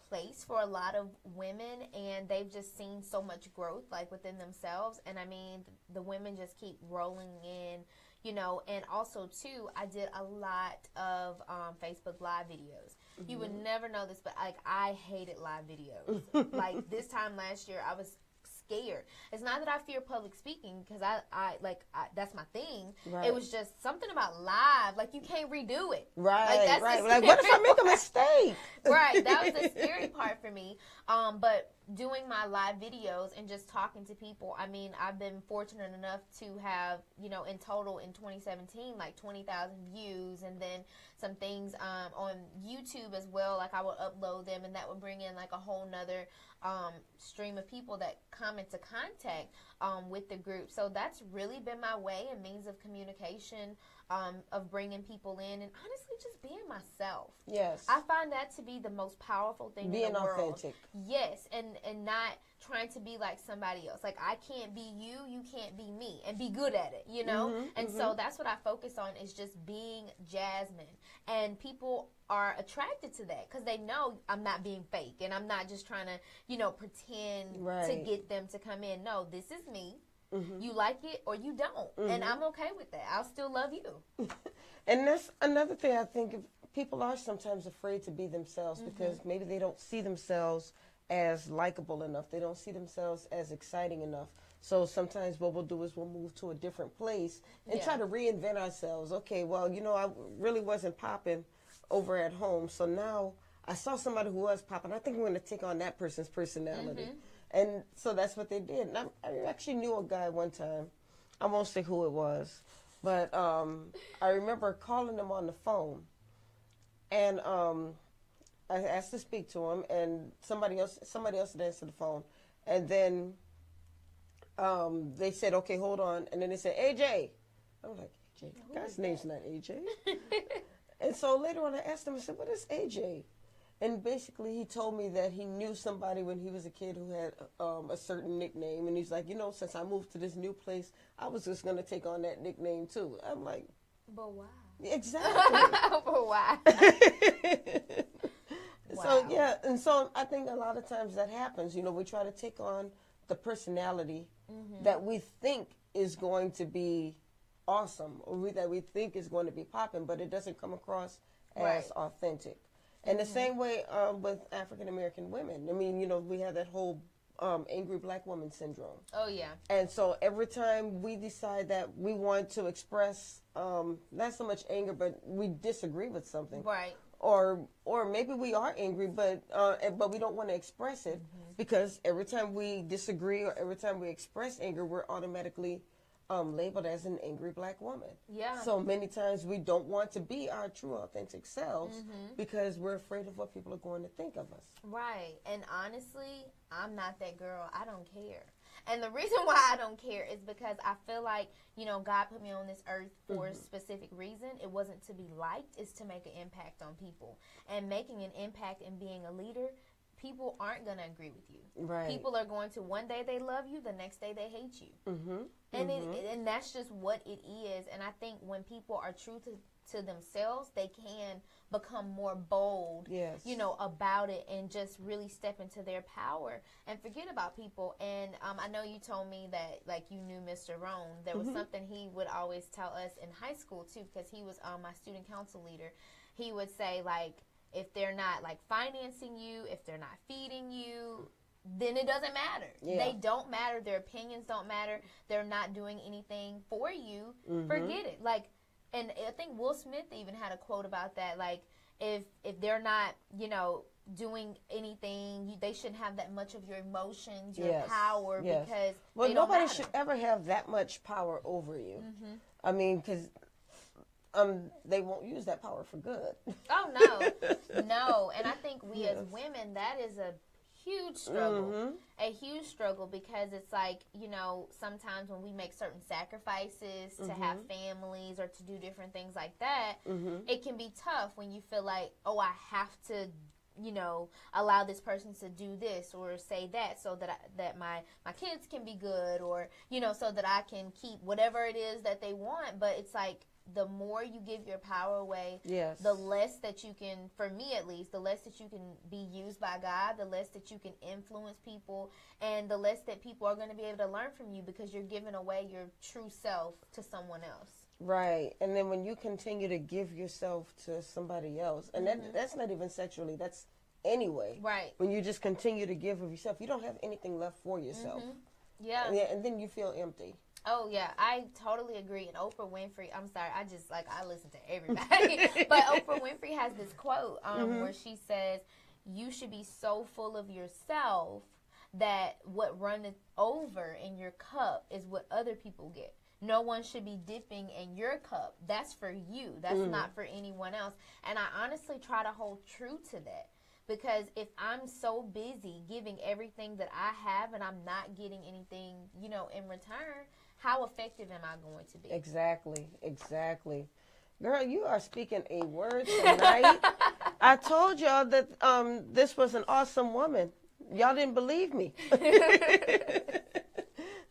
place for a lot of women, and they've just seen so much growth within themselves. And I mean, the women just keep rolling in, and also too, I did a lot of Facebook live videos. You would never know this, but I hated live videos. This time last year, I was scared. It's not that I fear public speaking, because I that's my thing. Right. It was just something about live, you can't redo it. Right, that's right. What if I make a mistake? Right, that was the scary part for me. But doing my live videos and just talking to people. I mean, I've been fortunate enough to have, you know, in total in 2017, like 20,000 views, and then some things on YouTube as well. Like I would upload them, and that would bring in like a whole nother stream of people that come into contact with the group. So that's really been my way and means of communication, of bringing people in, and honestly just being myself. Yes. I find that to be the most powerful thing being in the world. Authentic. Yes, and not trying to be like somebody else. Like I can't be you, you can't be me, and be good at it, you know? And so that's what I focus on, is just being Jasmine. And people are attracted to that because they know I'm not being fake, and I'm not just trying to, you know, pretend to get them to come in. No, this is me. You like it or you don't, and I'm okay with that. I'll still love you. And that's another thing. I think people are sometimes afraid to be themselves because maybe they don't see themselves as likable enough. They don't see themselves as exciting enough. So sometimes what we'll do is we'll move to a different place and try to reinvent ourselves. Okay, well, you know, I really wasn't popping over at home, so now I saw somebody who was popping. I think I'm going to take on that person's personality. And so that's what they did. And I actually knew a guy one time. I won't say who it was, but I remember calling him on the phone, and I asked to speak to him, and somebody else had answered the phone, and then they said, "Okay, hold on," and then they said, "AJ." I was like, "AJ, guy's name's not AJ." And so later on, I asked him. I said, "What is AJ?" And basically, he told me that he knew somebody when he was a kid who had a certain nickname. And he's like, you know, since I moved to this new place, I was just going to take on that nickname, too. I'm like... But why? Exactly. But why? So, yeah. And so I think a lot of times that happens. You know, we try to take on the personality that we think is going to be awesome, or that we think is going to be popping, but it doesn't come across as authentic. And the same way with African-American women. I mean, you know, we have that whole angry black woman syndrome. Oh, yeah. And so every time we decide that we want to express, not so much anger, but we disagree with something. Right. Or maybe we are angry, but we don't want to express it because every time we disagree or every time we express anger, we're automatically labeled as an angry black woman. Yeah. So many times we don't want to be our true authentic selves because we're afraid of what people are going to think of us. Right. And honestly, I'm not that girl. I don't care. And the reason why I don't care is because I feel like, you know, God put me on this earth for a specific reason. It wasn't to be liked. It's to make an impact on people. And making an impact and being a leader, people aren't going to agree with you. Right. People are going to, one day they love you, the next day they hate you. And that's just what it is. And I think when people are true to themselves, they can become more bold, you know, about it and just really step into their power and forget about people. And I know you told me that, like, you knew Mr. Rohn. There was something he would always tell us in high school, too, because he was my student council leader. He would say, like, if they're not, like, financing you, if they're not feeding you, then it doesn't matter. They don't matter. Their opinions don't matter. They're not doing anything for you. Forget it. Like, and I think Will Smith even had a quote about that. Like, if they're not, you know, doing anything, they shouldn't have that much of your emotions, your power, because they don't nobody matter. should ever have that much power over you. I mean, because they won't use that power for good. Oh, no. No. And I think we as women, that is a huge struggle. A huge struggle, because it's like, you know, sometimes when we make certain sacrifices to have families or to do different things like that, it can be tough when you feel like, oh, I have to, you know, allow this person to do this or say that so that my kids can be good, or, you know, so that I can keep whatever it is that they want. But it's like, the more you give your power away, the less that you can, for me at least, the less that you can be used by God, the less that you can influence people, and the less that people are going to be able to learn from you, because you're giving away your true self to someone else. Right. And then when you continue to give yourself to somebody else, and that's not even sexually, that's anyway. Right. When you just continue to give of yourself, you don't have anything left for yourself. And then you feel empty. Oh, yeah, I totally agree. And Oprah Winfrey, I'm sorry, I listen to everybody. But Oprah Winfrey has this quote where she says, you should be so full of yourself that what runneth over in your cup is what other people get. No one should be dipping in your cup. That's for you. That's not for anyone else. And I honestly try to hold true to that. Because if I'm so busy giving everything that I have and I'm not getting anything, you know, in return, how effective am I going to be? Exactly. Girl, you are speaking a word tonight. I told y'all that this was an awesome woman. Y'all didn't believe me.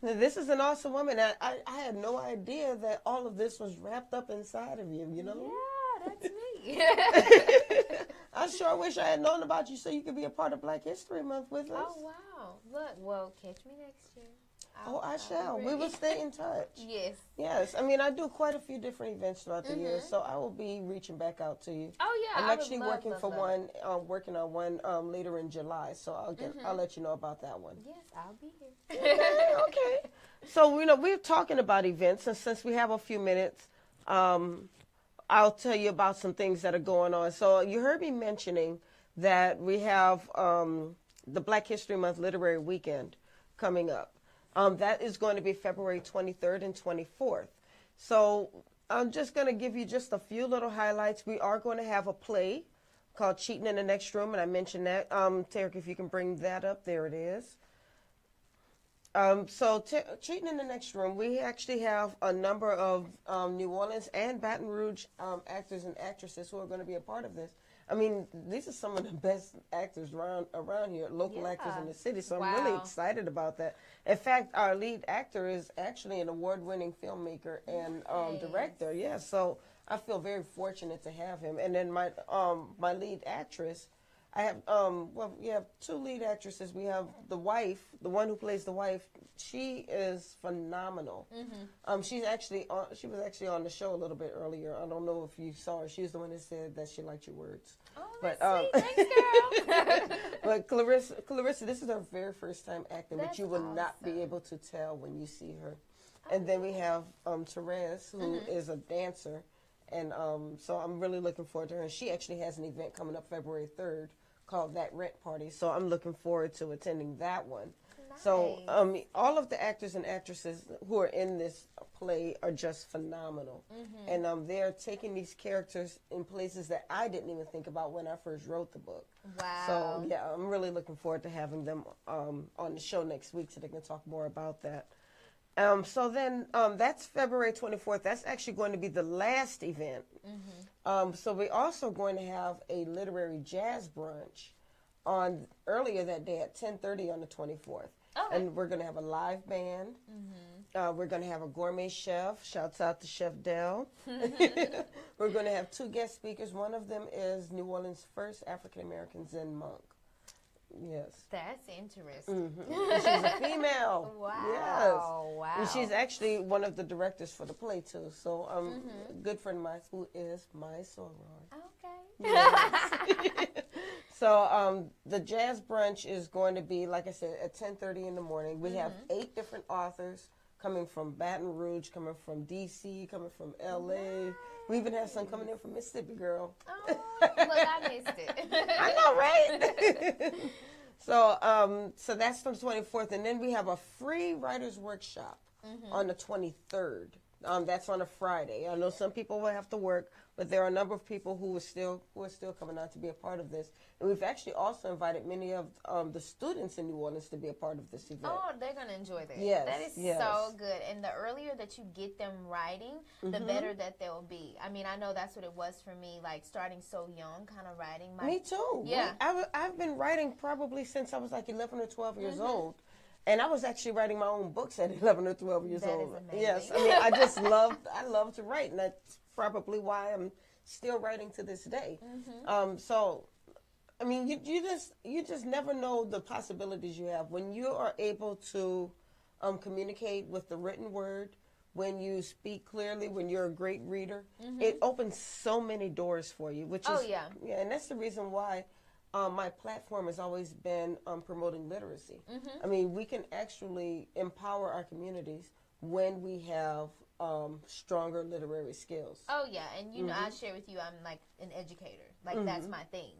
This is an awesome woman. I had no idea that all of this was wrapped up inside of you, you know? Yeah, that's me. I sure wish I had known about you so you could be a part of Black History Month with us. Oh, wow. Look, well, catch me next year. I shall. We will stay in touch. Yes. I mean, I do quite a few different events throughout the year, so I will be reaching back out to you. Oh, yeah. I'm actually working on one later in July, so I'll let you know about that one. Yes, I'll be here. Okay. So, you know, we're talking about events, and since we have a few minutes, I'll tell you about some things that are going on. So you heard me mentioning that we have the Black History Month Literary Weekend coming up. That is going to be February 23rd and 24th. So I'm just going to give you just a few little highlights. We are going to have a play called Cheating in the Next Room, and I mentioned that. Tarek, if you can bring that up, there it is. Cheating in the Next Room, we actually have a number of New Orleans and Baton Rouge actors and actresses who are going to be a part of this. I mean, these are some of the best actors around here, local actors in the city, so I'm really excited about that. In fact, our lead actor is actually an award-winning filmmaker and director, so I feel very fortunate to have him. And then my lead actress, I have, we have two lead actresses. We have the wife, the one who plays the wife. She is phenomenal. She was actually on the show a little bit earlier. I don't know if you saw her. She was the one that said that she liked your words. Oh, that's sweet. Thanks, girl. But Clarissa, this is her very first time acting, but you will not be awesome. able to tell when you see her. And then we have Therese, who is a dancer. And so I'm really looking forward to her. And she actually has an event coming up February 3rd called That Rent Party. So I'm looking forward to attending that one. Nice. So all of the actors and actresses who are in this play are just phenomenal. And they're taking these characters in places that I didn't even think about when I first wrote the book. Wow. So, yeah, I'm really looking forward to having them on the show next week so they can talk more about that. So then that's February 24th. That's actually going to be the last event. So we're also going to have a literary jazz brunch earlier that day at 10:30 on the 24th. Oh. And we're going to have a live band. We're going to have a gourmet chef. Shouts out to Chef Dell. We're going to have two guest speakers. One of them is New Orleans' first African-American Zen monk. Yes. That's interesting. She's a female. Wow. Yes. Wow. And she's actually one of the directors for the play, too. So a good friend of mine who is my soror. Okay. Yes. So the jazz brunch is going to be, like I said, at 10:30 in the morning. We have 8 different authors coming from Baton Rouge, coming from D.C., coming from L.A. Nice. We even have some coming in from Mississippi, girl. Oh, look, I missed it. I know, right? So that's from the 24th. And then we have a free writer's workshop on the 23rd. That's on a Friday. I know some people will have to work, but there are a number of people who are still coming out to be a part of this. And we've actually also invited many of the students in New Orleans to be a part of this event. Oh, they're going to enjoy that. Yes, that is so good. And the earlier that you get them writing, the better that they'll be. I mean, I know that's what it was for me, like starting so young, kind of writing. Me too. Yeah. I've been writing probably since I was like 11 or 12 years old. And I was actually writing my own books at 11 or 12 years old. That is amazing. Yes, I mean, I love to write, and that's probably why I'm still writing to this day. So, I mean, you just never know the possibilities you have when you are able to communicate with the written word. When you speak clearly, when you're a great reader, it opens so many doors for you. Which is, and that's the reason why. My platform has always been promoting literacy. I mean, we can actually empower our communities when we have stronger literary skills. Oh, yeah. And, you know, I share with you, I'm like an educator. Like, that's my thing.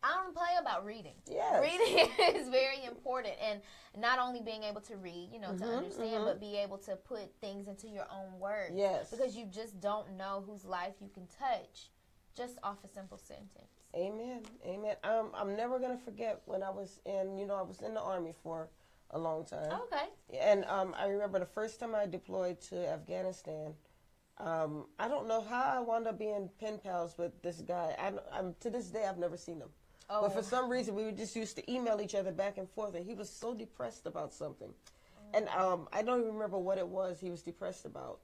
I don't play about reading. Yes. Reading is very important, and not only being able to read, to understand, but be able to put things into your own words. Yes. Because you just don't know whose life you can touch just off a simple sentence. Amen. Amen. I'm never going to forget when I was in, I was in the Army for a long time. Okay. And I remember the first time I deployed to Afghanistan. I don't know how I wound up being pen pals with this guy. I'm to this day, I've never seen him. Oh. But for some reason, we just used to email each other back and forth, and he was so depressed about something. And I don't even remember what it was he was depressed about.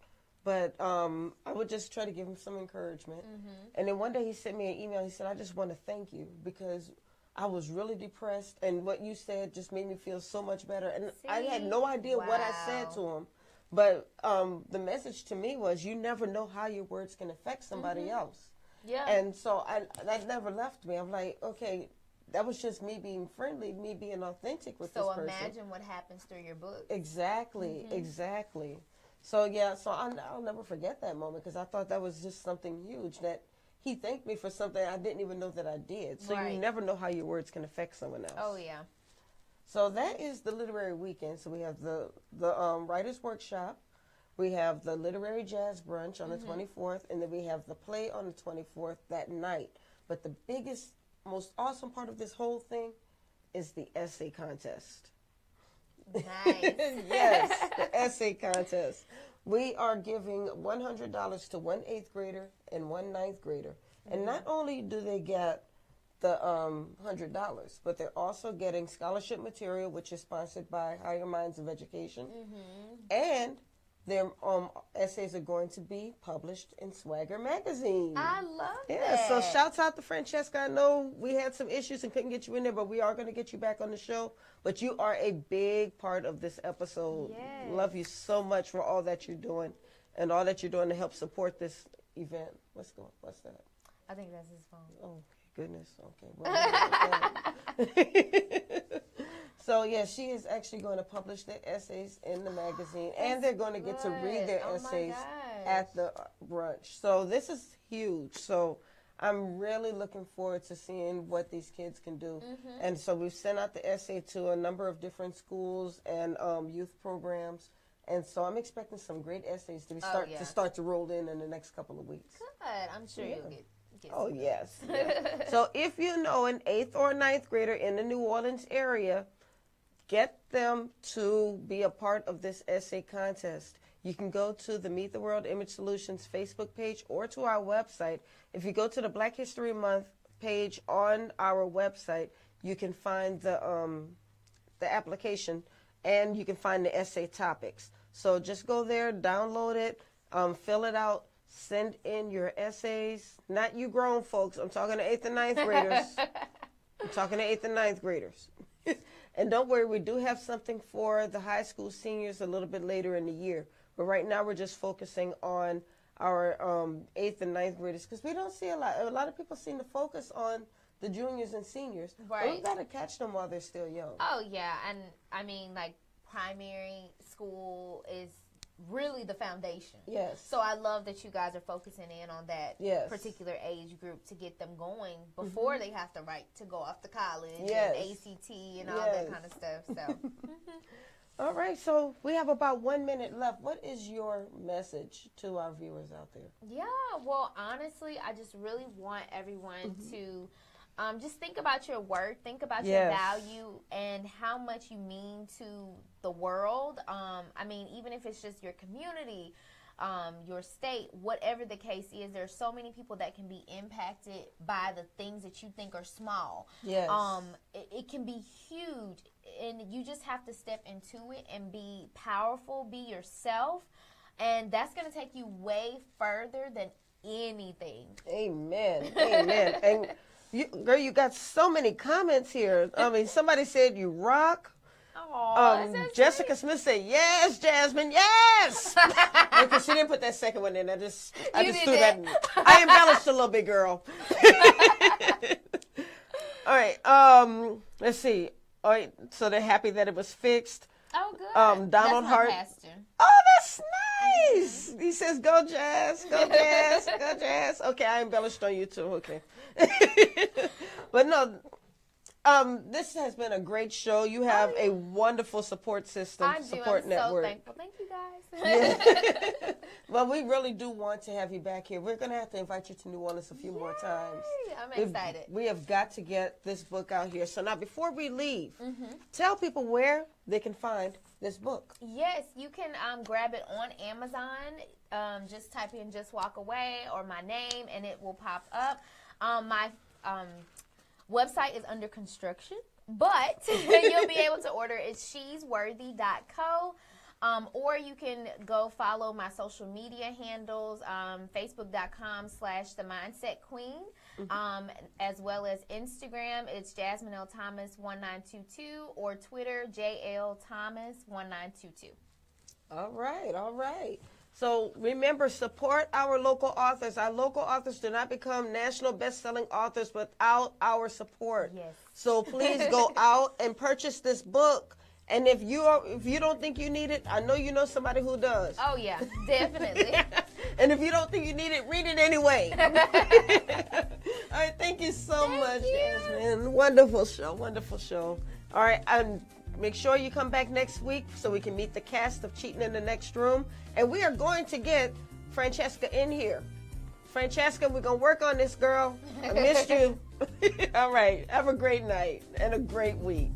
But I would just try to give him some encouragement. And then one day he sent me an email. He said, I just want to thank you because I was really depressed, and what you said just made me feel so much better. And I had no idea what I said to him. But the message to me was, you never know how your words can affect somebody else. Yeah. And so that never left me. I'm like, okay, that was just me being friendly, me being authentic with this person. So imagine what happens through your book. Exactly, exactly. So, yeah, I'll never forget that moment because I thought that was just something huge, that he thanked me for something I didn't even know that I did. So you never know how your words can affect someone else. Oh, yeah. So that is the literary weekend. So we have the writer's workshop. We have the literary jazz brunch on the 24th, and then we have the play on the 24th that night. But the biggest, most awesome part of this whole thing is the essay contest. Nice. Yes, the essay contest. We are giving $100 to one 8th grader and one 9th grader. And not only do they get the $100, but they're also getting scholarship material, which is sponsored by Higher Minds of Education. And their essays are going to be published in Swagger magazine. I love that. So shouts out to Francheska. I know we had some issues and couldn't get you in there, but we are going to get you back on the show. But you are a big part of this episode. Yes. Love you so much for all that you're doing and all that you're doing to help support this event. What's that? I think that's his phone. Oh, goodness. Okay. Well, so, yeah, she is actually going to publish their essays in the magazine, and they're going to get to read their essays at the brunch. So this is huge. So I'm really looking forward to seeing what these kids can do. And so we've sent out the essay to a number of different schools and youth programs. And so I'm expecting some great essays to start to roll in the next couple of weeks. Good. I'm sure you'll get Oh, yes. So if you know an 8th or 9th grader in the New Orleans area, get them to be a part of this essay contest. You can go to the Meet the World Image Solutions Facebook page or to our website. If you go to the Black History Month page on our website, you can find the application and you can find the essay topics. So just go there, download it, fill it out. Send in your essays. Not you grown folks. I'm talking to 8th and 9th graders. I'm talking to 8th and 9th graders. And don't worry, we do have something for the high school seniors a little bit later in the year. But right now we're just focusing on our 8th and 9th graders because we don't see a lot. A lot of people seem to focus on the juniors and seniors. Right. But we've got to catch them while they're still young. Oh, yeah. And, I mean, like, primary school is really the foundation. Yes. So I love that you guys are focusing in on that particular age group to get them going before they have to go off to college and ACT and all that kind of stuff. So. All right. So we have about 1 minute left. What is your message to our viewers out there? Yeah. Well, honestly, I just really want everyone to just think about your worth, think about your value and how much you mean to the world. I mean, even if it's just your community, your state, whatever the case is, there's so many people that can be impacted by the things that you think are small. Yes. It can be huge, and you just have to step into it and be powerful, be yourself, and that's going to take you way further than anything. Amen. Amen. And girl, you got so many comments here. I mean, somebody said you rock. Jessica Smith said, yes, Jasmine, yes. Because she didn't put that second one in. I just threw that in. I embellished a little bit, girl. All right. Let's see. All right. So they're happy that it was fixed. Oh, good. Donald Hart. Pastor. Oh, that's nice. He says, go Jazz, go Jazz, go Jazz. Okay, I embellished on you too. Okay. But no, this has been a great show. You have a wonderful support system, support network. So thankful. Thank you, guys. Well, we really do want to have you back here. We're going to have to invite you to New Orleans a few more times. I'm excited. We have got to get this book out here. So now, before we leave, tell people where they can find this book. Yes, you can grab it on Amazon. Just type in Just Walk Away or my name, and it will pop up. My website is under construction, but you'll be able to order it at shesworthy.co. Or you can go follow my social media handles, facebook.com/themindsetqueen, as well as Instagram. It's Jasmine L. Thomas 1922 or Twitter JL Thomas 1922. All right. So remember, support our local authors. Our local authors do not become national best-selling authors without our support. Yes. So please go out and purchase this book. And if you don't think you need it, I know you know somebody who does. Oh, yeah, definitely. And if you don't think you need it, read it anyway. All right, thank you so much, Jasmine. Wonderful show. All right, and make sure you come back next week so we can meet the cast of Cheating in the Next Room. And we are going to get Francheska in here. Francheska, we're going to work on this, girl. I missed you. All right, have a great night and a great week.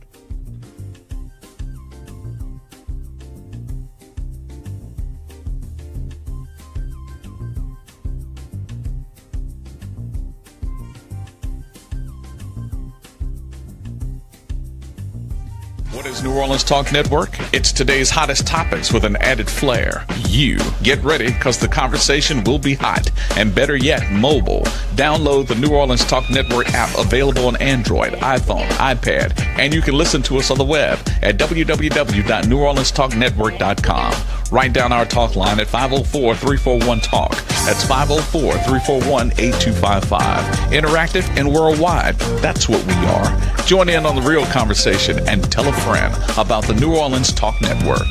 What is New Orleans Talk Network? It's today's hottest topics with an added flair. You get ready because the conversation will be hot and better yet, mobile. Download the New Orleans Talk Network app available on Android, iPhone, iPad, and you can listen to us on the web at www.neworleanstalknetwork.com. Write down our talk line at 504-341-TALK. That's 504-341-8255. Interactive and worldwide. That's what we are. Join in on the real conversation and tell a friend about the New Orleans Talk Network.